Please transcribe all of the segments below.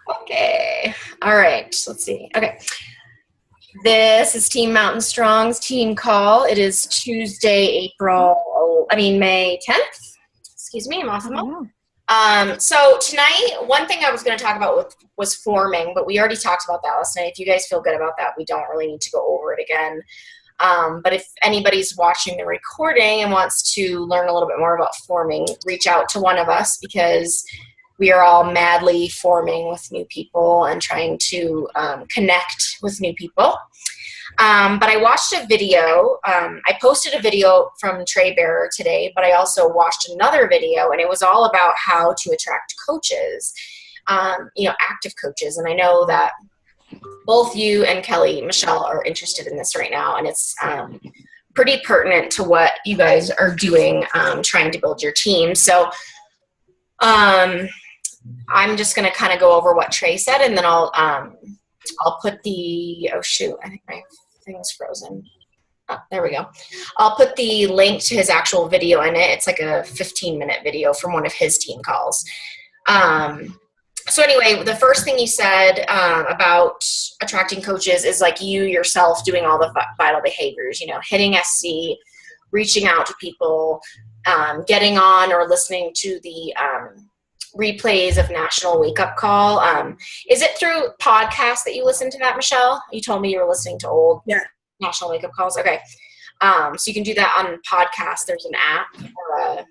Okay. All right. Let's see. Okay. This is Team Mountain Strong's team call. It is Tuesday, May 10th. Excuse me, I'm off the month. So tonight, one thing I was going to talk about was forming, but we already talked about that last night. If you guys feel good about that, we don't really need to go over it again. But if anybody's watching the recording and wants to learn a little bit more about forming, reach out to one of us because we are all madly forming with new people and trying to connect with new people. But I watched a video. I posted a video from Trey Bearer today, but I also watched another video, and it was all about how to attract coaches, active coaches. And I know that both you and Kelly, Michelle, are interested in this right now, and it's pretty pertinent to what you guys are doing, trying to build your team. So I'm just going to kind of go over what Trey said, and then I'll put the, I think my thing's frozen. Oh, there we go. I'll put the link to his actual video in it. It's like a 15-minute video from one of his team calls. So anyway, the first thing you said about attracting coaches is like you yourself doing all the vital behaviors, hitting SC, reaching out to people, getting on or listening to the replays of National Wake Up Call. Is it through podcasts that you listen to that, Michelle? You told me you were listening to old National Wake Up Calls. Okay. So you can do that on podcast. There's an app or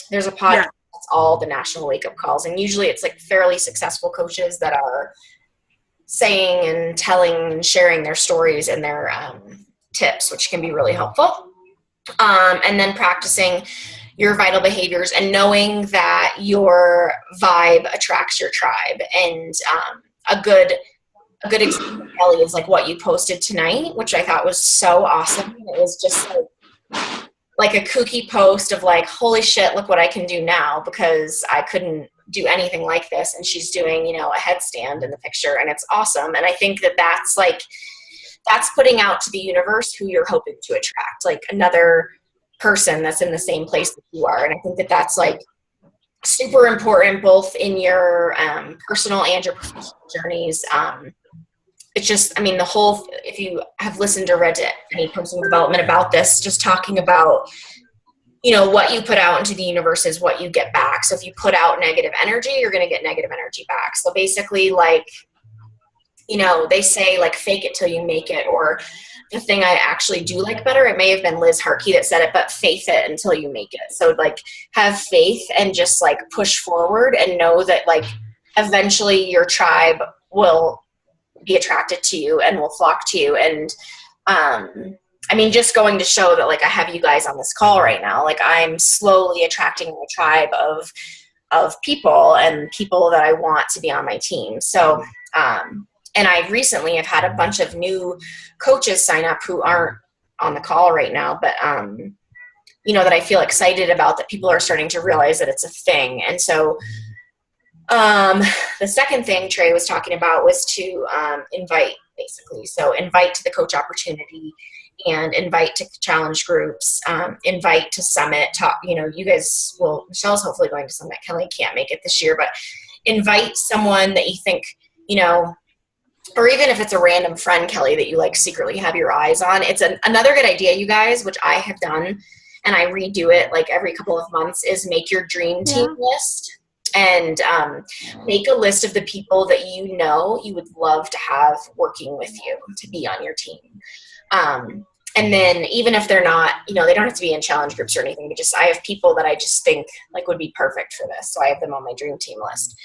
there's a podcast that's all the National Wake Up Calls. And usually it's like fairly successful coaches that are saying and telling and sharing their stories and their tips, which can be really helpful. And then practicing your vital behaviors and knowing that your vibe attracts your tribe. And a good example, Kelly, is like what you posted tonight, which I thought was so awesome. It was just like a kooky post of like, holy shit, look what I can do now because I couldn't do anything like this. And she's doing, a headstand in the picture, and it's awesome. And I think that that's putting out to the universe who you're hoping to attract, like another person that's in the same place that you are. And I think that that's like super important both in your personal and your professional journeys. It's just, if you have listened or read any personal development about this, just talking about, what you put out into the universe is what you get back. So if you put out negative energy, you're going to get negative energy back. So basically, like, they say like fake it till you make it, or the thing I actually do like better, it may have been Liz Harkey that said it, but faith it until you make it. So like have faith and just like push forward and know that like eventually your tribe will be attracted to you and will flock to you. And just going to show that like I have you guys on this call right now, like I'm slowly attracting my tribe of people and people that I want to be on my team. So and I recently have had a bunch of new coaches sign up who aren't on the call right now, but, that I feel excited about, that people are starting to realize that it's a thing. And so the second thing Trey was talking about was to invite, basically. So invite to the coach opportunity and invite to challenge groups, invite to summit, talk, you guys will, Michelle's hopefully going to summit. Kelly can't make it this year, but invite someone that you think, or even if it's a random friend, Kelly, that you like secretly have your eyes on. It's another good idea, you guys, which I have done, and I redo it like every couple of months, is make your dream team list and make a list of the people that you would love to have working with you to be on your team. And then even if they're not, they don't have to be in challenge groups or anything, but just I have people that I just think like would be perfect for this. So I have them on my dream team list.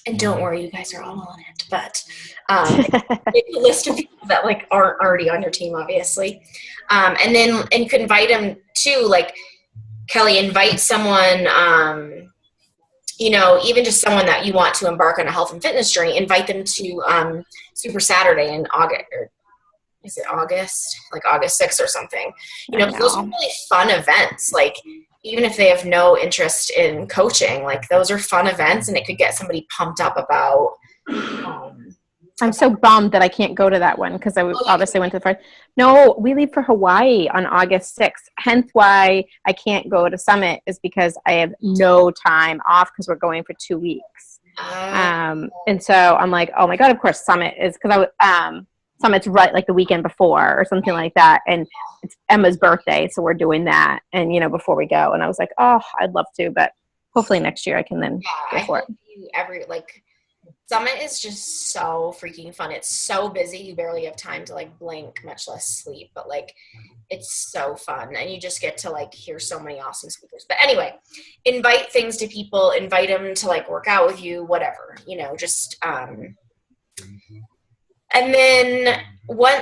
And don't worry, you guys are all on it, but make a list of people that like aren't already on your team, obviously. And you could invite them to, like, Kelly, invite someone, even just someone that you want to embark on a health and fitness journey, invite them to Super Saturday in August, or is it August? Like August 6th or something. Those are really fun events. Like, even if they have no interest in coaching, like those are fun events, and it could get somebody pumped up about. I'm so bummed that I can't go to that one because I obviously went to the first. No, we leave for Hawaii on August 6th. Hence why I can't go to Summit, is because I have no time off because we're going for 2 weeks. And so I'm like, oh my God, of course Summit is, because Summit's right like the weekend before or something like that. And it's Emma's birthday. So we're doing that. And, you know, before we go. And I was like, oh, I'd love to, but hopefully next year I can then go for it. Summit is just so freaking fun. It's so busy. You barely have time to like blink, much less sleep, but like it's so fun. And you just get to like hear so many awesome speakers. But anyway, invite things to people, invite them to like work out with you, whatever, you know, just, and then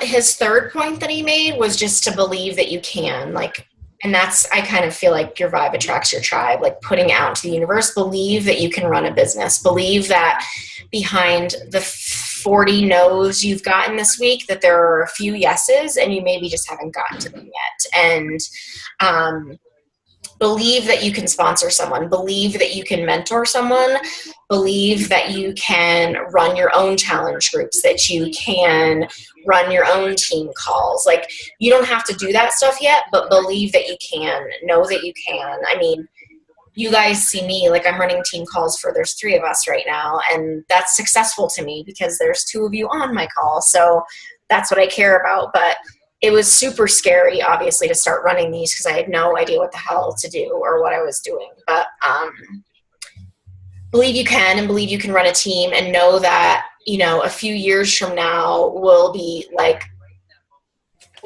his third point that he made was just to believe that you can, like, and that's, I kind of feel like your vibe attracts your tribe, like putting out to the universe, believe that you can run a business, believe that behind the 40 no's you've gotten this week, that there are a few yeses and you maybe just haven't gotten to them yet. And believe that you can sponsor someone, believe that you can mentor someone, believe that you can run your own challenge groups, that you can run your own team calls. Like, you don't have to do that stuff yet, but believe that you can, know that you can. I mean, you guys see me, like I'm running team calls there's 3 of us right now, and that's successful to me because there's 2 of you on my call. So that's what I care about. But it was super scary, obviously, to start running these because I had no idea what the hell to do or what I was doing. But believe you can, and believe you can run a team, and know that, you know, a few years from now we'll be like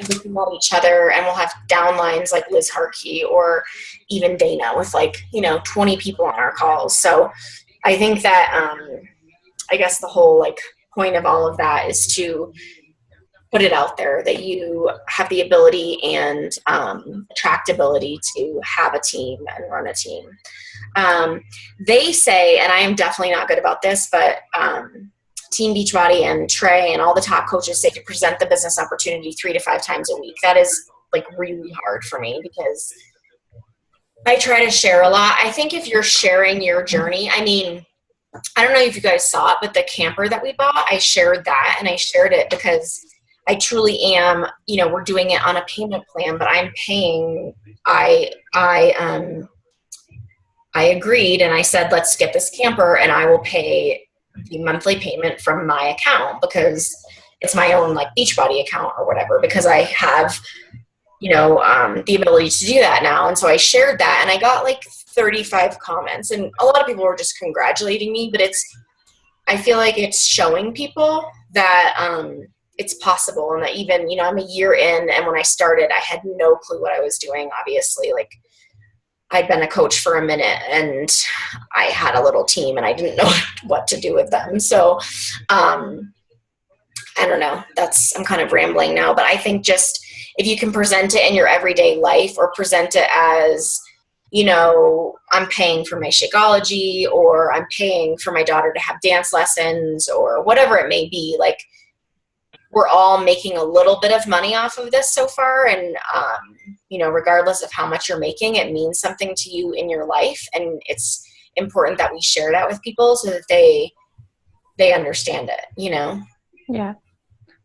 looking at each other and we'll have downlines like Liz Harkey or even Dana with like, you know, 20 people on our calls. So I think that I guess the whole like point of all of that is to put it out there that you have the ability and attractability to have a team and run a team. They say, and I am definitely not good about this, but Team Beachbody and Trey and all the top coaches say to present the business opportunity 3 to 5 times a week. That is like really hard for me because I try to share a lot. I think if you're sharing your journey, I mean, I don't know if you guys saw it, but the camper that we bought, I shared that, and I shared it because I truly am, you know, we're doing it on a payment plan, but I'm paying, I agreed and I said, let's get this camper and I will pay the monthly payment from my account because it's my own like Beachbody account or whatever, because I have, you know, the ability to do that now. And so I shared that and I got like 35 comments, and a lot of people were just congratulating me, but I feel like it's showing people that, it's possible, and that even, you know, I'm a year in, and when I started, I had no clue what I was doing. Obviously, like I'd been a coach for a minute and I had a little team and I didn't know what to do with them. So, I don't know, I'm kind of rambling now, but I think just if you can present it in your everyday life or present it as, you know, I'm paying for my Shakeology, or I'm paying for my daughter to have dance lessons, or whatever it may be, like we're all making a little bit of money off of this so far. And, you know, regardless of how much you're making, it means something to you in your life. And it's important that we share that with people so that they understand it, you know? Yeah.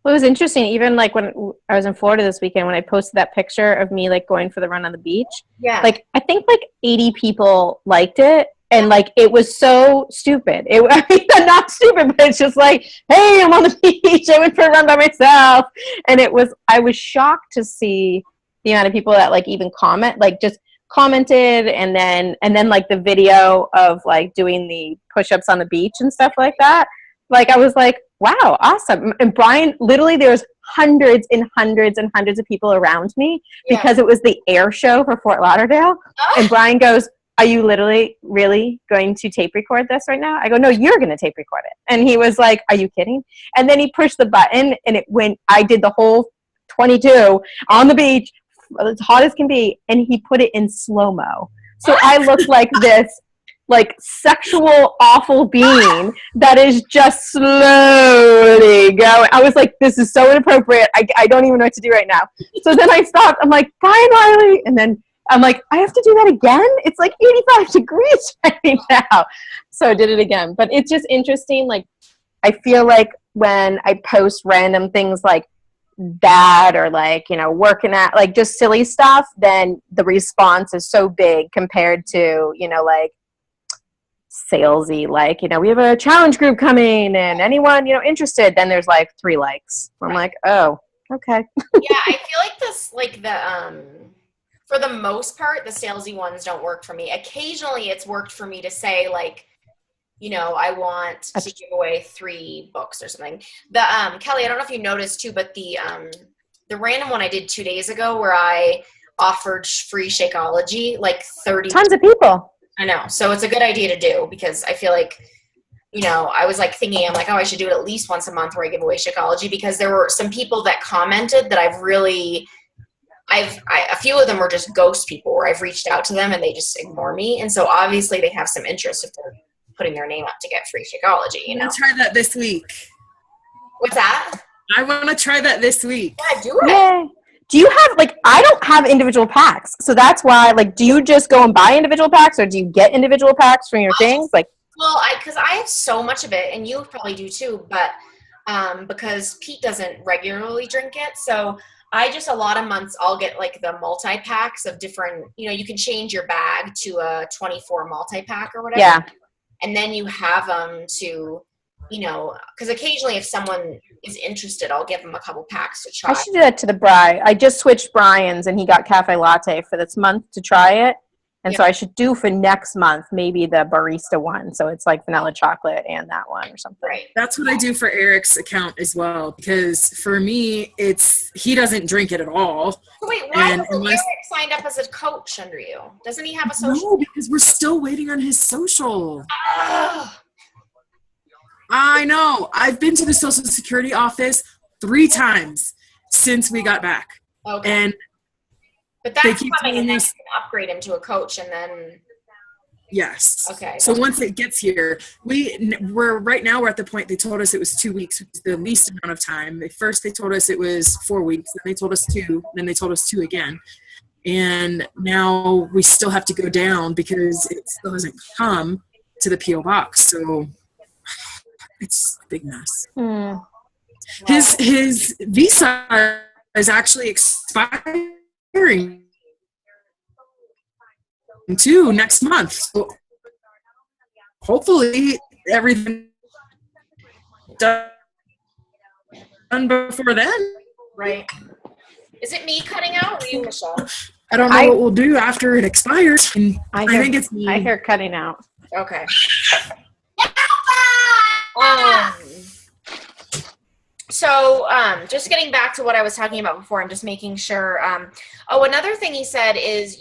Well, it was interesting. Even like when I was in Florida this weekend, when I posted that picture of me like going for the run on the beach, yeah, like I think like 80 people liked it. And like, it was so stupid. I mean, not stupid, but it's just like, hey, I'm on the beach. I went for a run by myself. And I was shocked to see the amount of people that like even just commented. And then like the video of like doing the push-ups on the beach and stuff like that. Like, I was like, wow, awesome. And Brian, literally there was hundreds and hundreds and hundreds of people around me because it was the air show for Fort Lauderdale. And Brian goes, are you literally really going to tape record this right now? I go, no, you're going to tape record it. And he was like, are you kidding? And then he pushed the button and I did the whole 22 on the beach, as hot as can be. And he put it in slow-mo. So I looked like this, like sexual awful being that is just slowly going. I was like, this is so inappropriate. I don't even know what to do right now. So then I stopped. I'm like, Brian Riley. And then I'm like, I have to do that again? It's like 85 degrees right now. So I did it again. But it's just interesting. Like, I feel like when I post random things like that, or like, you know, working at like just silly stuff, then the response is so big compared to, you know, like salesy, like, you know, we have a challenge group coming and anyone, you know, interested, then there's like 3 likes. I'm like, oh, okay. Yeah, I feel like this, like for the most part, the salesy ones don't work for me. Occasionally it's worked for me to say, like, you know, I want to give away 3 books or something. The Kelly, I don't know if you noticed too, but the random one I did 2 days ago where I offered free Shakeology, like 30 tons of people. I know. So it's a good idea to do, because I feel like, you know, I was like thinking, I'm like, oh, I should do it at least once a month where I give away Shakeology, because there were some people that commented that a few of them were just ghost people where I've reached out to them and they just ignore me. And so obviously they have some interest if they're putting their name up to get free Shakeology, you know. I'm gonna try that this week. What's that? I want to try that this week. Yeah, do it. Yay. Do you have, like, I don't have individual packs, so that's why, like, do you just go and buy individual packs, or do you get individual packs from your things? Like, well, because I have so much of it, and you probably do too, but because Pete doesn't regularly drink it, so I just, a lot of months, I'll get, like, the multi-packs of different, you know, you can change your bag to a 24 multi-pack or whatever. yeah. And then you have them to, you know, because occasionally if someone is interested, I'll give them a couple packs to try. I should do that to the Bri. I just switched Brian's, and he got cafe latte for this month to try it. And so I should do for next month maybe the barista one. So it's like vanilla chocolate and that one or something. Right. That's what I do for Eric's account as well, because for me, he doesn't drink it at all. So wait, why hasn't Eric signed up as a coach under you? Doesn't he have a social? No, because we're still waiting on his social. Ugh. I know. I've been to the Social Security office 3 times since we got back. Okay. And but that's they keep coming, and telling then us, you can upgrade him to a coach, and then yes. okay. So once it gets here, we're right now we're at the point they told us it was 2 weeks, which is the least amount of time. First they told us it was 4 weeks, then they told us 2, then they told us 2 again. And now we still have to go down because it still hasn't come to the P.O. box. So it's a big mess. His visa is actually expiring too next month. So hopefully everything done before then. Right. Is it me cutting out or you, Michelle? I don't know what we'll do after it expires. And I think it's me. I hear cutting out. Okay. So just getting back to what I was talking about before, I'm just making sure. Another thing he said is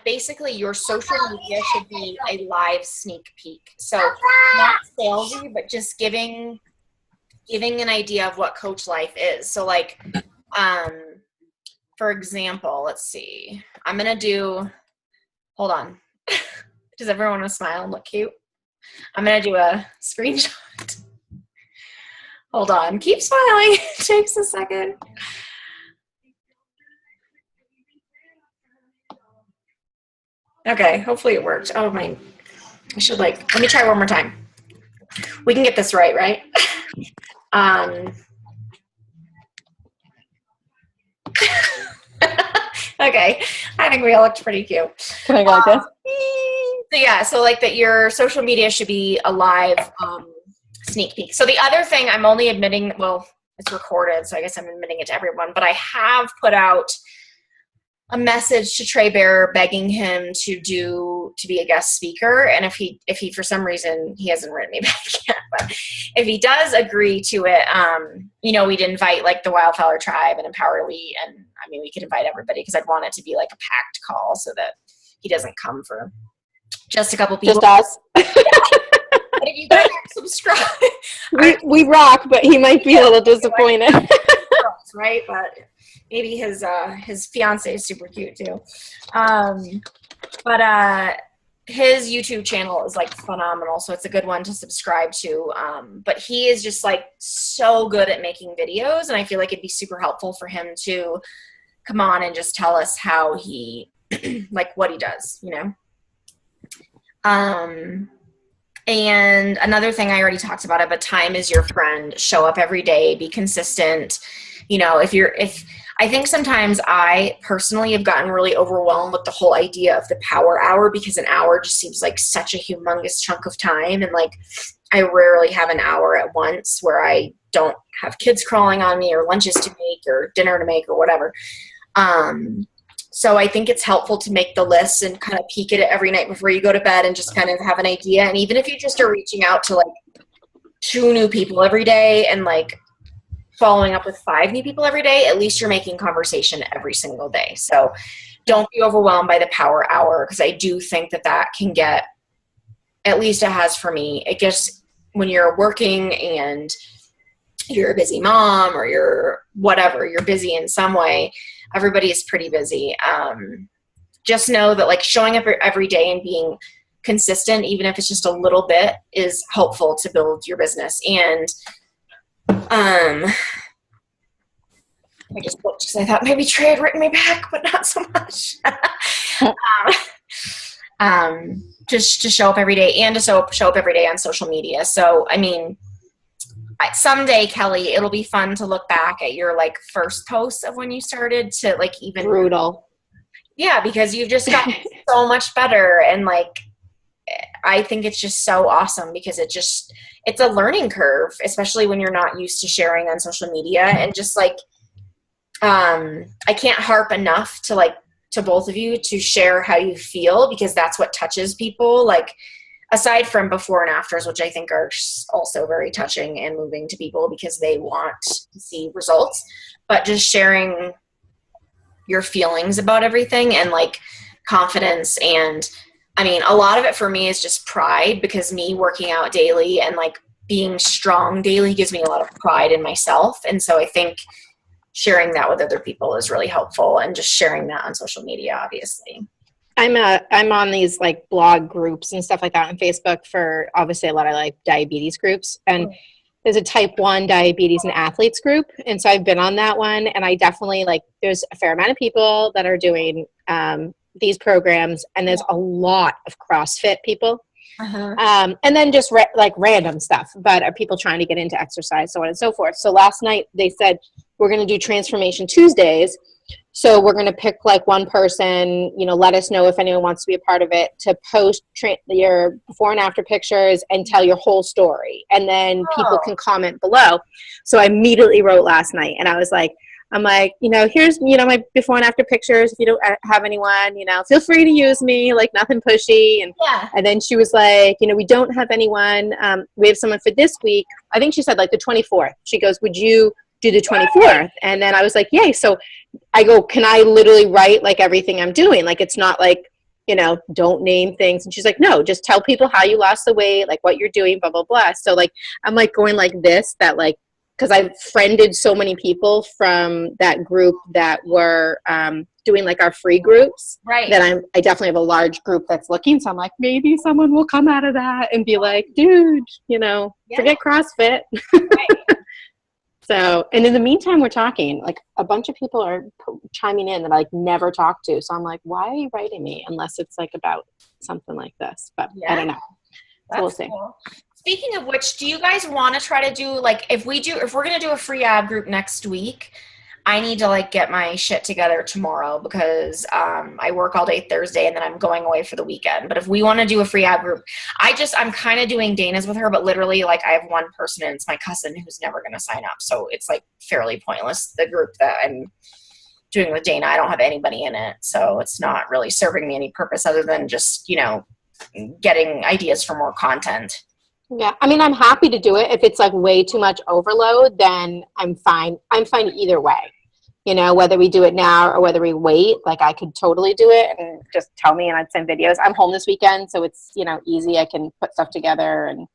basically your social media should be a live sneak peek. So not salesy, but just giving an idea of what coach life is. So like, for example, let's see, I'm going to do, hold on. Does everyone want to smile and look cute? I'm going to do a screenshot. Hold on. Keep smiling. It takes a second. Okay. Hopefully it worked. Oh, my. I should let me try one more time. We can get this right? Okay. I think we all looked pretty cute. Can I go like this? So yeah, so like that your social media should be a live sneak peek. So the other thing I'm only admitting, well, it's recorded, so I guess I'm admitting it to everyone, but I have put out a message to Trey Bear begging him to be a guest speaker. And if he for some reason, he hasn't written me back yet, but if he does agree to it, we'd invite like the Wildflower Tribe and Empower Elite. And I mean, we could invite everybody because I'd want it to be like a packed call so that he doesn't come for just a couple people. Just us. But if you guys subscribe, we rock, but he might be a little disappointed. Right? But maybe his fiance is super cute too. But his YouTube channel is like phenomenal, so it's a good one to subscribe to. But he is just like so good at making videos, and I feel like it'd be super helpful for him to come on and just tell us how he like what he does, you know. And another thing I already talked about it, but time is your friend. Show up every day, be consistent. You know, if I think sometimes I personally have gotten really overwhelmed with the whole idea of the power hour, because an hour just seems like such a humongous chunk of time. And like, I rarely have an hour at once where I don't have kids crawling on me or lunches to make or dinner to make or whatever. So I think it's helpful to make the list and kind of peek at it every night before you go to bed and just kind of have an idea. And even if you just are reaching out to like 2 new people every day and like following up with 5 new people every day, at least you're making conversation every single day. So don't be overwhelmed by the power hour, because I do think that that can get, at least it has for me, it gets, when you're working and you're a busy mom or you're whatever, you're busy in some way, everybody is pretty busy. Just know that like showing up every day and being consistent, even if it's just a little bit, is helpful to build your business. And I just looked because I thought maybe Trey had written me back, but not so much. Just to show up every day and to show up every day on social media. So, I mean, someday, Kelly, it'll be fun to look back at your like first posts of when you started to like even brutal. Yeah, because you've just gotten so much better. And like, I think it's just so awesome because it's a learning curve, especially when you're not used to sharing on social media. And just like, I can't harp enough to both of you to share how you feel, because that's what touches people. Like, aside from before and afters, which I think are also very touching and moving to people because they want to see results, but just sharing your feelings about everything and like confidence. And I mean, a lot of it for me is just pride, because me working out daily and like being strong daily gives me a lot of pride in myself. And so I think sharing that with other people is really helpful, and just sharing that on social media, obviously. I'm on these like blog groups and stuff like that on Facebook for obviously a lot of like diabetes groups, and there's a type 1 diabetes and athletes group. And so I've been on that one, and I definitely like, there's a fair amount of people that are doing these programs, and there's a lot of CrossFit people. And then just like random stuff, but are people trying to get into exercise, so on and so forth. So last night they said, we're going to do Transformation Tuesdays. So we're going to pick like one person, let us know if anyone wants to be a part of it, to post your before and after pictures and tell your whole story. And then people can comment below. So I immediately wrote last night, and I was like, here's, my before and after pictures. If you don't have anyone, feel free to use me, like nothing pushy. And then she was like, we don't have anyone. We have someone for this week. I think she said like the 24th. She goes, would you do the 24th? And then I was like, yay. So I go, can I literally write like everything I'm doing? Like, it's not like, don't name things. And she's like, no, just tell people how you lost the weight, like what you're doing, blah, blah, blah. So like, I'm like going like this, that like, because I've friended so many people from that group that were doing like our free groups, right? That I definitely have a large group that's looking. So I'm like, maybe someone will come out of that and be like, dude, forget CrossFit. Right. So, and in the meantime, we're talking, like a bunch of people are chiming in that I like never talked to. So I'm like, why are you writing me? Unless it's like about something like this, but I don't know. So we'll see. Cool. Speaking of which, do you guys want to try to do like, if we're going to do a free ab group next week, I need to like get my shit together tomorrow, because I work all day Thursday and then I'm going away for the weekend. But if we want to do a free ab group, I'm kind of doing Dana's with her, but literally like I have one person, and it's my cousin, who's never going to sign up. So it's like fairly pointless. The group that I'm doing with Dana, I don't have anybody in it. So it's not really serving me any purpose other than just, getting ideas for more content. Yeah. I mean, I'm happy to do it. If it's like way too much overload, then I'm fine. I'm fine either way. Whether we do it now or whether we wait, like I could totally do it and just tell me and I'd send videos. I'm home this weekend, so it's, easy. I can put stuff together and,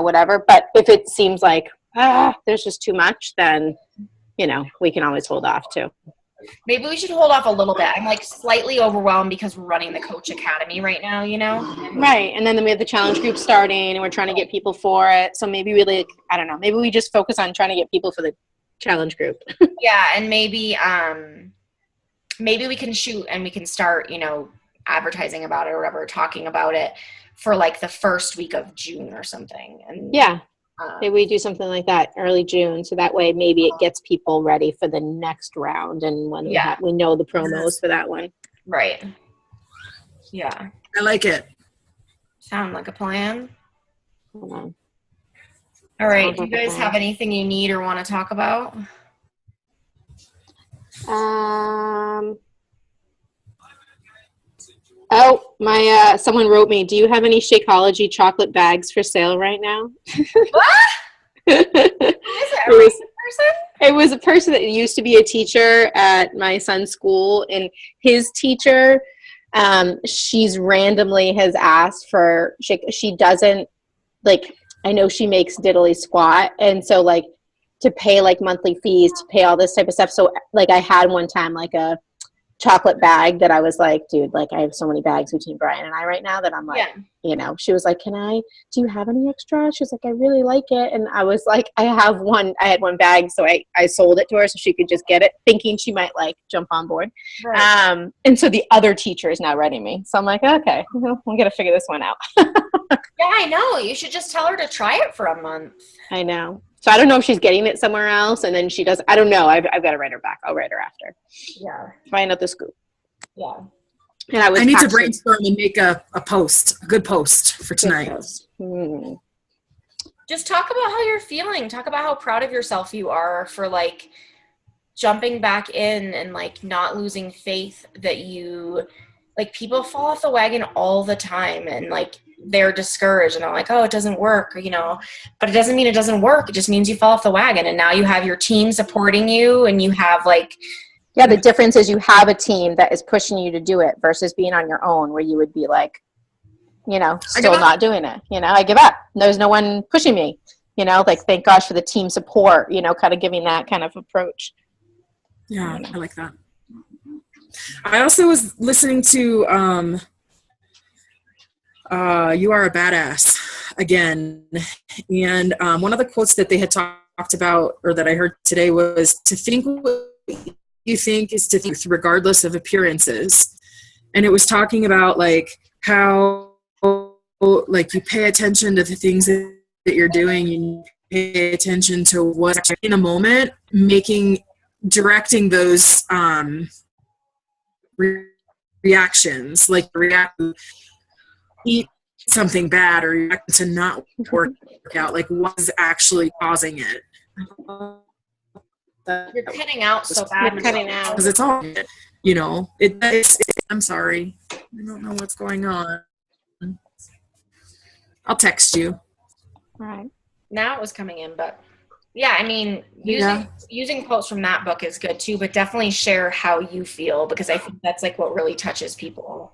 whatever. But if it seems like, there's just too much, then, we can always hold off too. Maybe we should hold off a little bit. I'm like slightly overwhelmed because we're running the Coach Academy right now, Right. And then we have the challenge group starting and we're trying to get people for it. So maybe really, I don't know, maybe we just focus on trying to get people for the challenge group. Yeah. And maybe we can shoot and we can start, advertising about it or whatever, talking about it for like the first week of June or something. And yeah. Maybe we do something like that early June, so that way maybe it gets people ready for the next round, and when we know the promos for that one. Right. Yeah. I like it. Sound like a plan. Hold on. All right. Do you guys have anything you need or want to talk about? Oh, my someone wrote me, do you have any Shakeology chocolate bags for sale right now? What? Who is it? A recent person? It was a person that used to be a teacher at my son's school, and his teacher, she's randomly has asked for shake. She doesn't, like, I know she makes diddly squat, and so, like, to pay, like, monthly fees, to pay all this type of stuff. So, like, I had one time, like, a chocolate bag that I was like, dude, like, I have so many bags between Brian and I right now that I'm like, you know, she was like, do you have any extra? She was like, I really like it. And I was like, I had one bag. So I sold it to her so she could just get it, thinking she might like jump on board. Right. And so the other teacher is now writing me. So I'm like, okay, well, I'm going to figure this one out. Yeah, I know. You should just tell her to try it for a month. I know. So I don't know if she's getting it somewhere else, and then she does. I don't know. I've got to write her back. I'll write her after. Yeah. Find out the scoop. Yeah. And I need to brainstorm and make a good post for tonight. Just talk about how you're feeling. Talk about how proud of yourself you are for, like, jumping back in and, like, not losing faith that you, like, people fall off the wagon all the time, and, like, they're discouraged and are like, oh, it doesn't work, you know, but it doesn't mean it doesn't work. It just means you fall off the wagon, and now you have your team supporting you, and you have, like, yeah, the difference is you have a team that is pushing you to do it versus being on your own, where you would be like, you know, still not doing it. You know, I give up. There's no one pushing me, you know, like, thank gosh for the team support, you know, kind of giving that kind of approach. Yeah, I like that. I also was listening to You Are a Badass again. And one of the quotes that they had talked about, or that I heard today, was to think what you think is to think regardless of appearances. And it was talking about, like, how, like, you pay attention to the things that you're doing, and you pay attention to what's in a moment, directing those reactions, like react to eat something bad or react to not work out, like, what is actually causing it. You're cutting out so bad. You're cutting out. Because it's all, you know, I'm sorry. I don't know what's going on. I'll text you. All right. Now it was coming in, but yeah, I mean, using quotes from that book is good too, but definitely share how you feel, because I think that's, like, what really touches people.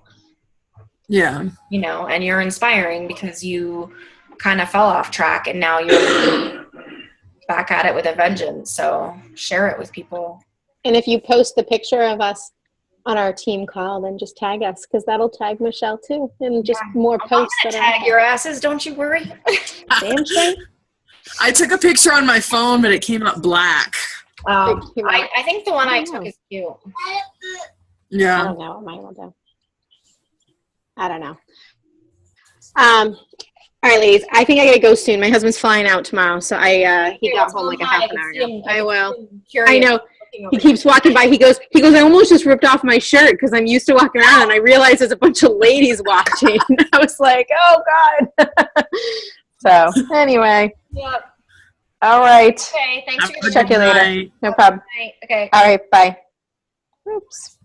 Yeah. You know, and you're inspiring because you kind of fell off track, and now you're back at it with a vengeance. So share it with people. And if you post the picture of us on our team call, then just tag us, because that'll tag Michelle too, and just more posts. I'm gonna tag your asses, don't you worry. Damn straight. I took a picture on my phone, but it came up black. I think the one I took is cute. Yeah. I don't know what mine will do. I don't know. All right, ladies. I think I gotta go soon. My husband's flying out tomorrow, so he got home like a half an hour ago. I will. I know. He keeps walking by. He goes, I almost just ripped off my shirt because I'm used to walking around, and I realized there's a bunch of ladies watching. I was like, oh God. So anyway. Yep. All right. Okay. Thanks for check you later. No problem. Okay. All right. Bye. Oops.